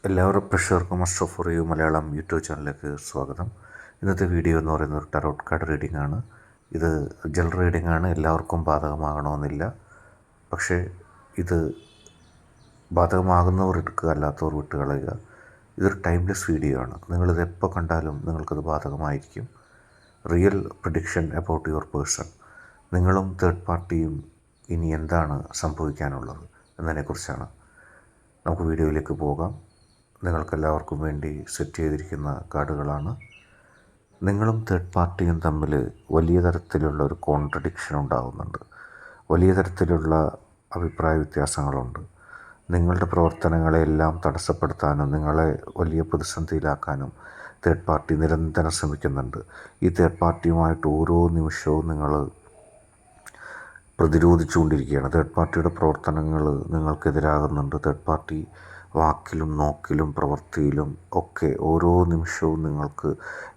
എല്ലാവരും പ്രേക്ഷകർക്കും muster for you Malayalam YouTube ചാനലിലേക്ക് സ്വാഗതം. ഇന്നത്തെ വീഡിയോ എന്ന് പറയുന്നത് ഒരു ടാരോട്ട് കാർഡ് റീഡിംഗ് ആണ്. ഇത് ജനറൽ റീഡിംഗ് ആണ്, എല്ലാവർക്കും ബാധകമാകണമെന്നില്ല. പക്ഷേ ഇത് ബാധകമാകുന്നവർ എടുക്കുക, അല്ലാത്തവർ വിട്ട് കളയുക. ഇതൊരു ടൈംലെസ് വീഡിയോ ആണ്. നിങ്ങളിത് എപ്പോൾ കണ്ടാലും നിങ്ങൾക്കത് ബാധകമായിരിക്കും. Real prediction about your person. നിങ്ങളും തേർഡ് പാർട്ടിയും ഇനി എന്താണ് സംഭവിക്കാനുള്ളത് എന്നതിനെക്കുറിച്ചാണ്. നമുക്ക് വീഡിയോയിലേക്ക് പോകാം. നിങ്ങൾക്കെല്ലാവർക്കും വേണ്ടി സെറ്റ് ചെയ്തിരിക്കുന്ന കാർഡുകളാണ്. നിങ്ങളും തേർഡ് പാർട്ടിയും തമ്മിൽ വലിയ തരത്തിലുള്ള ഒരു കോൺട്രഡിക്ഷൻ ഉണ്ടാകുന്നുണ്ട്. വലിയ തരത്തിലുള്ള അഭിപ്രായ വ്യത്യാസങ്ങളുണ്ട്. നിങ്ങളുടെ പ്രവർത്തനങ്ങളെല്ലാം തടസ്സപ്പെടുത്താനും നിങ്ങളെ വലിയ പ്രതിസന്ധിയിലാക്കാനും തേർഡ് പാർട്ടി നിരന്തരം ശ്രമിക്കുന്നുണ്ട്. ഈ തേർഡ് പാർട്ടിയുമായിട്ട് ഓരോ നിമിഷവും നിങ്ങൾ പ്രതിരോധിച്ചുകൊണ്ടിരിക്കുകയാണ്. തേർഡ് പാർട്ടിയുടെ പ്രവർത്തനങ്ങൾ നിങ്ങൾക്കെതിരാകുന്നുണ്ട്. തേർഡ് പാർട്ടി വാക്കിലും നോക്കിലും പ്രവൃത്തിയിലും ഒക്കെ ഓരോ നിമിഷവും നിങ്ങൾക്ക്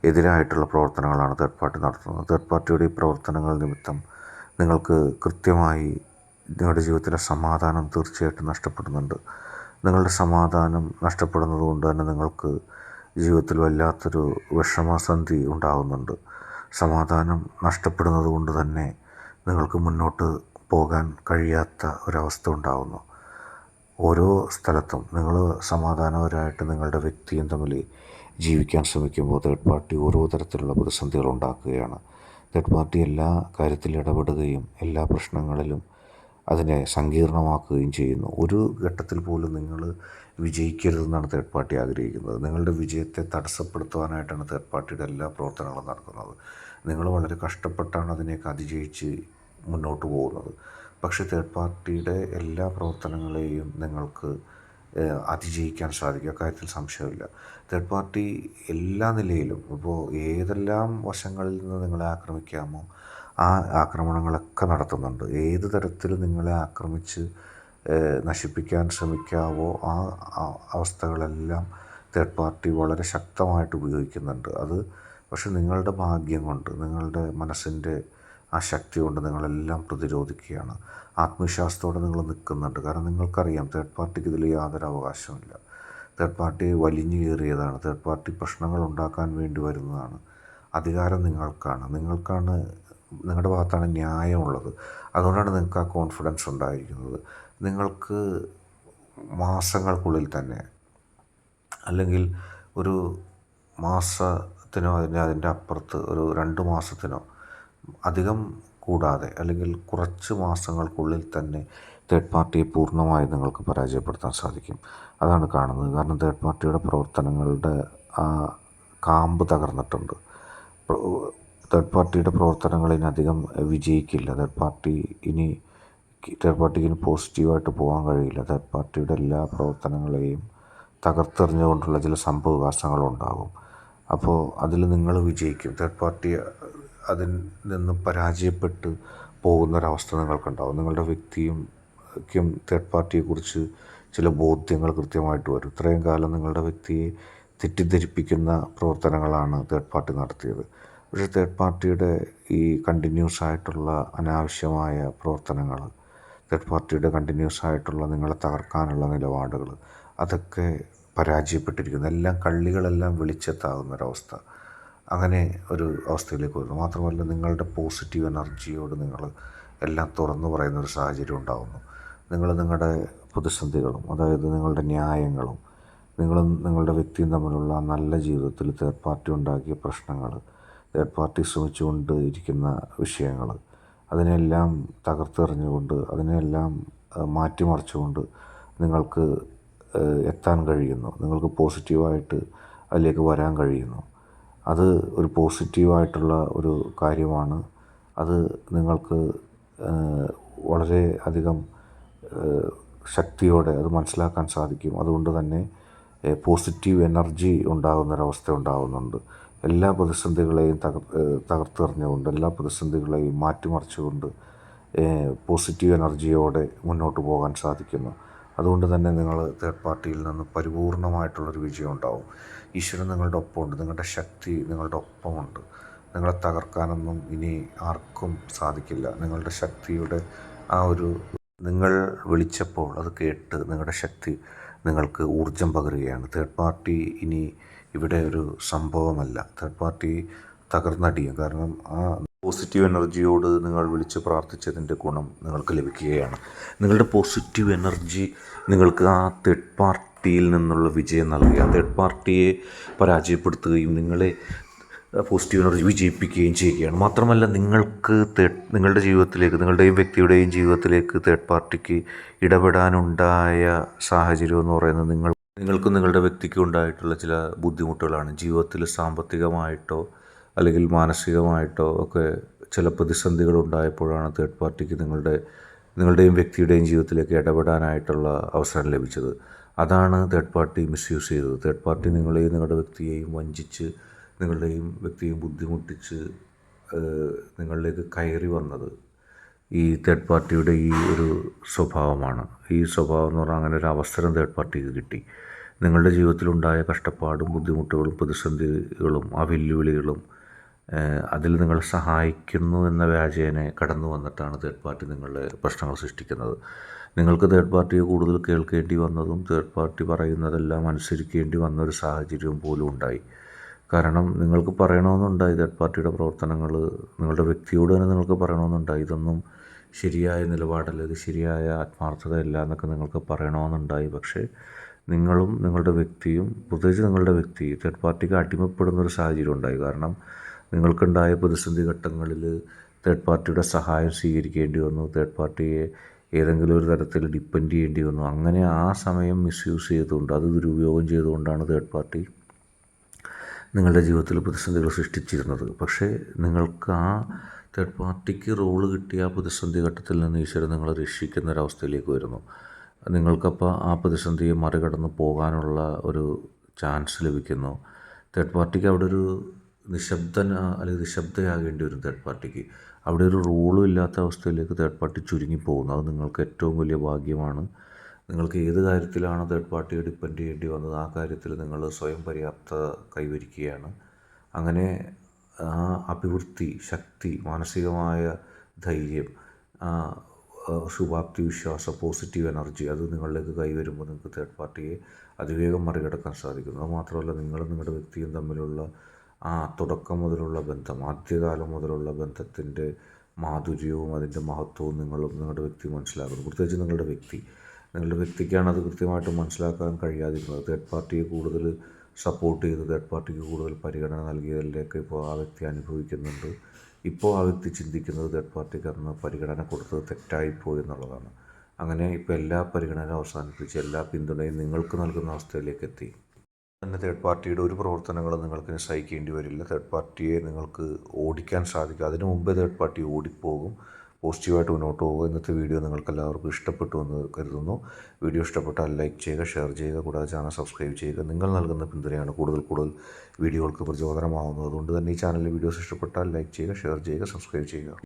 എതിരായിട്ടുള്ള പ്രവർത്തനങ്ങളാണ് തേർഡ് പാർട്ടി നടത്തുന്നത്. തേർഡ് പാർട്ടിയുടെ ഈ പ്രവർത്തനങ്ങൾ നിമിത്തം നിങ്ങൾക്ക് കൃത്യമായി നിങ്ങളുടെ ജീവിതത്തിലെ സമാധാനം തീർച്ചയായിട്ടും നഷ്ടപ്പെടുന്നുണ്ട്. നിങ്ങളുടെ സമാധാനം നഷ്ടപ്പെടുന്നത് കൊണ്ട് തന്നെ നിങ്ങൾക്ക് ജീവിതത്തിൽ വല്ലാത്തൊരു വിഷമസന്ധി ഉണ്ടാകുന്നുണ്ട്. സമാധാനം നഷ്ടപ്പെടുന്നത് കൊണ്ട് തന്നെ നിങ്ങൾക്ക് മുന്നോട്ട് പോകാൻ കഴിയാത്ത ഒരവസ്ഥ ഉണ്ടാകുന്നു. ഓരോ സ്ഥലത്തും നിങ്ങൾ സമാധാനപരമായിട്ട് നിങ്ങളുടെ വ്യക്തിയും തമ്മിൽ ജീവിക്കാൻ ശ്രമിക്കുമ്പോൾ തേർഡ് പാർട്ടി ഓരോ തരത്തിലുള്ള പ്രതിസന്ധികൾ ഉണ്ടാക്കുകയാണ്. തേർഡ് പാർട്ടി എല്ലാ കാര്യത്തിലും ഇടപെടുകയും എല്ലാ പ്രശ്നങ്ങളിലും അതിനെ സങ്കീർണമാക്കുകയും ചെയ്യുന്നു. ഒരു ഘട്ടത്തിൽ പോലും നിങ്ങൾ വിജയിക്കരുതെന്നാണ് തേർഡ് പാർട്ടി ആഗ്രഹിക്കുന്നത്. നിങ്ങളുടെ വിജയത്തെ തടസ്സപ്പെടുത്തുവാനായിട്ടാണ് തേർഡ് പാർട്ടിയുടെ എല്ലാ പ്രവർത്തനങ്ങളും നടക്കുന്നത്. നിങ്ങൾ വളരെ കഷ്ടപ്പെട്ടാണ് അതിനെയൊക്കെ അതിജയിച്ച് മുന്നോട്ട് പോകുന്നത്. പക്ഷേ തേർഡ് പാർട്ടിയുടെ എല്ലാ പ്രവർത്തനങ്ങളെയും നിങ്ങൾക്ക് അതിജയിക്കാൻ സാധിക്കും, അക്കാര്യത്തിൽ സംശയമില്ല. തേർഡ് പാർട്ടി എല്ലാ നിലയിലും ഇപ്പോൾ ഏതെല്ലാം വശങ്ങളിൽ നിന്ന് നിങ്ങളെ ആക്രമിക്കാമോ ആ ആക്രമണങ്ങളൊക്കെ നടത്തുന്നുണ്ട്. ഏത് തരത്തിൽ നിങ്ങളെ ആക്രമിച്ച് നശിപ്പിക്കാൻ ശ്രമിക്കാവോ ആ അവസ്ഥകളെല്ലാം തേർഡ് പാർട്ടി വളരെ ശക്തമായിട്ട് ഉപയോഗിക്കുന്നുണ്ട്. അത് പക്ഷെ നിങ്ങളുടെ ഭാഗ്യം കൊണ്ട്, നിങ്ങളുടെ മനസ്സിൻ്റെ ആ ശക്തി കൊണ്ട് നിങ്ങളെല്ലാം പ്രതിരോധിക്കുകയാണ്. ആത്മവിശ്വാസത്തോടെ നിങ്ങൾ നിൽക്കുന്നുണ്ട്. കാരണം നിങ്ങൾക്കറിയാം തേർഡ് പാർട്ടിക്ക് ഇതിൽ യാതൊരു അവകാശമില്ല. തേർഡ് പാർട്ടി വലിഞ്ഞു കയറിയതാണ്. തേർഡ് പാർട്ടി പ്രശ്നങ്ങൾ ഉണ്ടാക്കാൻ വേണ്ടി വരുന്നതാണ്. അധികാരം നിങ്ങൾക്കാണ്. നിങ്ങളുടെ ഭാഗത്താണ് ന്യായമുള്ളത്. അതുകൊണ്ടാണ് നിങ്ങൾക്ക് ആ കോൺഫിഡൻസ് ഉണ്ടായിരിക്കുന്നത്. നിങ്ങൾക്ക് മാസങ്ങൾക്കുള്ളിൽ തന്നെ, അല്ലെങ്കിൽ ഒരു മാസത്തിനോ അതിൻ്റെ അപ്പുറത്ത് ഒരു 2 മാസത്തിനോ അധികം കൂടാതെ, അല്ലെങ്കിൽ കുറച്ച് മാസങ്ങൾക്കുള്ളിൽ തന്നെ തേർഡ് പാർട്ടിയെ പൂർണ്ണമായി നിങ്ങൾക്ക് പരാജയപ്പെടുത്താൻ സാധിക്കും. അതാണ് കാണുന്നത്. കാരണം തേർഡ് പാർട്ടിയുടെ പ്രവർത്തനങ്ങളുടെ ആ കാമ്പ് തകർന്നിട്ടുണ്ട്. തേർഡ് പാർട്ടിയുടെ പ്രവർത്തനങ്ങൾ ഇനി അധികം വിജയിക്കില്ല. തേർഡ് പാർട്ടിക്ക് ഇനി പോസിറ്റീവായിട്ട് പോകാൻ കഴിയില്ല. തേർഡ് പാർട്ടിയുടെ എല്ലാ പ്രവർത്തനങ്ങളെയും തകർത്തെറിഞ്ഞുകൊണ്ടുള്ള ചില സംഭവവികാസങ്ങളുണ്ടാകും. അപ്പോൾ അതിൽ നിങ്ങൾ വിജയിക്കും. തേർഡ് പാർട്ടി അതിൽ നിന്ന് പരാജയപ്പെട്ട് പോകുന്നൊരവസ്ഥ നിങ്ങൾക്കുണ്ടാകും. നിങ്ങളുടെ വ്യക്തിക്കും തേർഡ് പാർട്ടിയെക്കുറിച്ച് ചില ബോധ്യങ്ങൾ കൃത്യമായിട്ട് വരും. ഇത്രയും കാലം നിങ്ങളുടെ വ്യക്തിയെ തെറ്റിദ്ധരിപ്പിക്കുന്ന പ്രവർത്തനങ്ങളാണ് തേർഡ് പാർട്ടി നടത്തിയത്. പക്ഷേ തേർഡ് പാർട്ടിയുടെ ഈ കണ്ടിന്യൂസ് ആയിട്ടുള്ള അനാവശ്യമായ പ്രവർത്തനങ്ങൾ, തേർഡ് പാർട്ടിയുടെ കണ്ടിന്യൂസ് ആയിട്ടുള്ള നിങ്ങളെ തകർക്കാനുള്ള നിലപാടുകൾ, അതൊക്കെ പരാജയപ്പെട്ടിരിക്കുന്നു. കള്ളികളെല്ലാം വെളിച്ചത്താകുന്നൊരവസ്ഥ, അങ്ങനെ ഒരു അവസ്ഥയിലേക്ക് വരുന്നു. മാത്രമല്ല നിങ്ങളുടെ പോസിറ്റീവ് എനർജിയോട് നിങ്ങൾ എല്ലാം തുറന്നു പറയുന്നൊരു സാഹചര്യം ഉണ്ടാകുന്നു. നിങ്ങളുടെ പ്രതിസന്ധികളും, അതായത് നിങ്ങളുടെ ന്യായങ്ങളും, നിങ്ങളുടെ വ്യക്തിയും തമ്മിലുള്ള നല്ല ജീവിതത്തിൽ തേർഡ് പാർട്ടി ഉണ്ടാക്കിയ പ്രശ്നങ്ങൾ, തേർഡ് പാർട്ടി ശ്രമിച്ചുകൊണ്ട് ഇരിക്കുന്ന വിഷയങ്ങൾ, അതിനെല്ലാം തകർത്തെറിഞ്ഞുകൊണ്ട്, അതിനെല്ലാം മാറ്റിമറിച്ചുകൊണ്ട് നിങ്ങൾക്ക് എത്താൻ കഴിയുന്നു. നിങ്ങൾക്ക് പോസിറ്റീവായിട്ട് അതിലേക്ക് വരാൻ കഴിയുന്നു. അത് ഒരു പോസിറ്റീവായിട്ടുള്ള ഒരു കാര്യമാണ്. അത് നിങ്ങൾക്ക് വളരെ അധികം ശക്തിയോടെ അത് മനസ്സിലാക്കാൻ സാധിക്കും. അതുകൊണ്ട് തന്നെ പോസിറ്റീവ് എനർജി ഉണ്ടാകുന്നൊരവസ്ഥ ഉണ്ടാകുന്നുണ്ട്. എല്ലാ പ്രതിസന്ധികളെയും തകർത്തെറിഞ്ഞുകൊണ്ട്, എല്ലാ പ്രതിസന്ധികളെയും മാറ്റിമറിച്ചുകൊണ്ട് പോസിറ്റീവ് എനർജിയോടെ മുന്നോട്ട് പോകാൻ സാധിക്കുന്നു. അതുകൊണ്ട് തന്നെ നിങ്ങൾ തേർഡ് പാർട്ടിയിൽ നിന്ന് പരിപൂർണമായിട്ടുള്ളൊരു വിജയം ഉണ്ടാവും. ഈശ്വരൻ നിങ്ങളുടെ ഒപ്പമുണ്ട്. നിങ്ങളുടെ ശക്തി നിങ്ങളുടെ ഒപ്പമുണ്ട്. നിങ്ങളെ തകർക്കാനൊന്നും ഇനി ആർക്കും സാധിക്കില്ല. നിങ്ങളുടെ ശക്തിയുടെ ആ ഒരു നിങ്ങൾ വിളിച്ചപ്പോൾ അത് കേട്ട് നിങ്ങളുടെ ശക്തി നിങ്ങൾക്ക് ഊർജം പകരുകയാണ്. തേർഡ് പാർട്ടി ഇനി ഇവിടെ ഒരു സംഭവമല്ല. തേർഡ് പാർട്ടി തകർന്നടിയും. കാരണം ആ പോസിറ്റീവ് എനർജിയോട് നിങ്ങൾ വിളിച്ച് പ്രാർത്ഥിച്ചതിൻ്റെ ഗുണം നിങ്ങൾക്ക് ലഭിക്കുകയാണ്. നിങ്ങളുടെ പോസിറ്റീവ് എനർജി നിങ്ങൾക്ക് ആ തേർഡ് പാർട്ടിയിൽ നിന്നുള്ള വിജയം നൽകി, ആ തേർഡ് പാർട്ടിയെ പരാജയപ്പെടുത്തുകയും നിങ്ങളെ പോസിറ്റീവ് എനർജി വിജയിപ്പിക്കുകയും ചെയ്യുകയാണ്. മാത്രമല്ല നിങ്ങളുടെ ജീവിതത്തിലേക്ക്, നിങ്ങളുടെയും വ്യക്തിയുടെയും ജീവിതത്തിലേക്ക് തേർഡ് പാർട്ടിക്ക് ഇടപെടാനുണ്ടായ സാഹചര്യം എന്ന് പറയുന്നത് നിങ്ങൾക്കും നിങ്ങളുടെ വ്യക്തിക്കും ഉണ്ടായിട്ടുള്ള ചില ബുദ്ധിമുട്ടുകളാണ്. ജീവിതത്തിൽ സാമ്പത്തികമായിട്ടോ അല്ലെങ്കിൽ മാനസികമായിട്ടോ ഒക്കെ ചില പ്രതിസന്ധികൾ ഉണ്ടായപ്പോഴാണ് തേർഡ് പാർട്ടിക്ക് നിങ്ങളുടെയും വ്യക്തിയുടെയും ജീവിതത്തിലേക്ക് ഇടപെടാനായിട്ടുള്ള അവസരം ലഭിച്ചത്. അതാണ് തേർഡ് പാർട്ടി മിസ്യൂസ് ചെയ്തത്. തേർഡ് പാർട്ടി നിങ്ങളെയും നിങ്ങളുടെ വ്യക്തിയെയും വഞ്ചിച്ച്, നിങ്ങളുടെയും വ്യക്തിയെയും ബുദ്ധിമുട്ടിച്ച് നിങ്ങളിലേക്ക് കയറി വന്നത് ഈ തേർഡ് പാർട്ടിയുടെ ഈ ഒരു സ്വഭാവമാണ്. ഈ സ്വഭാവം എന്ന് പറഞ്ഞാൽ അങ്ങനെ ഒരു അവസരം തേർഡ് പാർട്ടിക്ക് കിട്ടി. നിങ്ങളുടെ ജീവിതത്തിലുണ്ടായ കഷ്ടപ്പാടും ബുദ്ധിമുട്ടുകളും പ്രതിസന്ധികളും ആ വെല്ലുവിളികളും അതിൽ നിങ്ങൾ സഹായിക്കുന്നു എന്ന വ്യാജേന കടന്നു വന്നിട്ടാണ് തേർഡ് പാർട്ടി നിങ്ങളുടെ പ്രശ്നങ്ങൾ സൃഷ്ടിക്കുന്നത്. നിങ്ങൾക്ക് തേർഡ് പാർട്ടിയെ കൂടുതൽ കേൾക്കേണ്ടി വന്നതും തേർഡ് പാർട്ടി പറയുന്നതെല്ലാം അനുസരിക്കേണ്ടി വന്നൊരു സാഹചര്യവും പോലും ഉണ്ടായി. കാരണം നിങ്ങൾക്ക് പറയണമെന്നുണ്ടായി തേർഡ് പാർട്ടിയുടെ പ്രവർത്തനങ്ങൾ നിങ്ങളുടെ വ്യക്തിയോട് തന്നെ നിങ്ങൾക്ക് പറയണമെന്നുണ്ടായി. ഇതൊന്നും ശരിയായ നിലപാടല്ല, ഇത് ശരിയായ ആത്മാർത്ഥതയല്ല എന്നൊക്കെ നിങ്ങൾക്ക് പറയണമെന്നുണ്ടായി. പക്ഷേ നിങ്ങളും നിങ്ങളുടെ വ്യക്തിയും, പ്രത്യേകിച്ച് നിങ്ങളുടെ വ്യക്തി തേർഡ് പാർട്ടിക്ക് അടിമപ്പെടുന്നൊരു സാഹചര്യം ഉണ്ടായി. കാരണം നിങ്ങൾക്കുണ്ടായ പ്രതിസന്ധി ഘട്ടങ്ങളിൽ തേർഡ് പാർട്ടിയുടെ സഹായം സ്വീകരിക്കേണ്ടി വന്നു, തേർഡ് പാർട്ടിയെ ഏതെങ്കിലും ഒരു തരത്തിൽ ഡിപ്പെൻഡ് ചെയ്യേണ്ടി വന്നു. അങ്ങനെ ആ സമയം മിസ്യൂസ് ചെയ്തുകൊണ്ട്, അത് ദുരുപയോഗം ചെയ്തുകൊണ്ടാണ് തേർഡ് പാർട്ടി നിങ്ങളുടെ ജീവിതത്തിൽ പ്രതിസന്ധികൾ സൃഷ്ടിച്ചിരുന്നത്. പക്ഷേ നിങ്ങൾക്ക് ആ തേർഡ് പാർട്ടിക്ക് റോള് കിട്ടിയ ആ പ്രതിസന്ധി ഘട്ടത്തിൽ നിന്ന് ഈശ്വരൻ നിങ്ങളെ രക്ഷിക്കുന്ന ഒരവസ്ഥയിലേക്ക് വരുന്നു. നിങ്ങൾക്കപ്പോൾ ആ പ്രതിസന്ധിയെ മറികടന്ന് പോകാനുള്ള ഒരു ചാൻസ് ലഭിക്കുന്നു. തേർഡ് പാർട്ടിക്ക് അവിടെ ഒരു അല്ലെങ്കിൽ നിശബ്ദയാകേണ്ടി വരും. തേർഡ് പാർട്ടിക്ക് അവിടെ ഒരു റോളും ഇല്ലാത്ത അവസ്ഥയിലേക്ക് തേർഡ് പാർട്ടി ചുരുങ്ങിപ്പോകുന്നു. അത് നിങ്ങൾക്ക് ഏറ്റവും വലിയ ഭാഗ്യമാണ്. നിങ്ങൾക്ക് ഏത് കാര്യത്തിലാണ് തേർഡ് പാർട്ടിയെ ഡിപ്പെൻഡ് ചെയ്യേണ്ടി വന്നത്, ആ കാര്യത്തിൽ നിങ്ങൾ സ്വയം പര്യാപ്തത കൈവരിക്കുകയാണ്. അങ്ങനെ ആ അഭിവൃദ്ധി, ശക്തി, മാനസികമായ ധൈര്യം, ശുഭാപ്തി വിശ്വാസം, പോസിറ്റീവ് എനർജി അത് നിങ്ങളിലേക്ക് കൈവരുമ്പോൾ നിങ്ങൾക്ക് തേർഡ് പാർട്ടിയെ അതിവേഗം മറികടക്കാൻ സാധിക്കുന്നു. അതുമാത്രമല്ല, നിങ്ങളും നിങ്ങളുടെ വ്യക്തിയും തമ്മിലുള്ള ആ തുടക്കം മുതലുള്ള ബന്ധം, ആദ്യകാലം മുതലുള്ള ബന്ധത്തിൻ്റെ മാധുര്യവും അതിൻ്റെ മഹത്വവും നിങ്ങളുടെ വ്യക്തി മനസ്സിലാക്കുന്നു. പ്രത്യേകിച്ച് നിങ്ങളുടെ വ്യക്തിക്കാണ് അത് കൃത്യമായിട്ട് മനസ്സിലാക്കാൻ കഴിയാതിരുന്നത്. തേർഡ് പാർട്ടിയെ കൂടുതൽ സപ്പോർട്ട് ചെയ്ത് തേർഡ് പാർട്ടിക്ക് കൂടുതൽ പരിഗണന നൽകിയതിലേക്ക് ഇപ്പോൾ ആ വ്യക്തി അനുഭവിക്കുന്നുണ്ട്. ഇപ്പോൾ ആ വ്യക്തി ചിന്തിക്കുന്നത് തേർഡ് പാർട്ടിക്ക് അന്ന് പരിഗണന കൊടുത്തത് തെറ്റായിപ്പോയി എന്നുള്ളതാണ്. അങ്ങനെ ഇപ്പോൾ എല്ലാ പരിഗണനയും അവസാനിപ്പിച്ച് എല്ലാ പിന്തുണയും നിങ്ങൾക്ക് നൽകുന്ന അവസ്ഥയിലേക്ക് എത്തി. തന്നെ തേർഡ് പാർട്ടിയുടെ ഒരു പ്രവർത്തനങ്ങളും നിങ്ങൾക്കിനി സഹിക്കേണ്ടി വരില്ല. തേർഡ് പാർട്ടിയെ നിങ്ങൾക്ക് ഓടിക്കാൻ സാധിക്കും. അതിനു മുമ്പേ തേർഡ് പാർട്ടി ഓടിപ്പോകും. പോസിറ്റീവായിട്ട് മുന്നോട്ട് പോകുക. ഇന്നത്തെ വീഡിയോ നിങ്ങൾക്ക് എല്ലാവർക്കും ഇഷ്ടപ്പെട്ടു എന്ന് കരുതുന്നു. വീഡിയോ ഇഷ്ടപ്പെട്ടാൽ ലൈക്ക് ചെയ്യുക, ഷെയർ ചെയ്യുക, കൂടാതെ ചാനൽ സബ്സ്ക്രൈബ് ചെയ്യുക. നിങ്ങൾ നൽകുന്ന പിന്തുണയാണ് കൂടുതൽ വീഡിയോകൾക്ക് പ്രചോദനമാവുന്നത്. അതുകൊണ്ട് തന്നെ ഈ ചാനലിലെ വീഡിയോസ് ഇഷ്ടപ്പെട്ടാൽ ലൈക്ക് ചെയ്യുക, ഷെയർ ചെയ്യുക, സബ്സ്ക്രൈബ് ചെയ്യുക.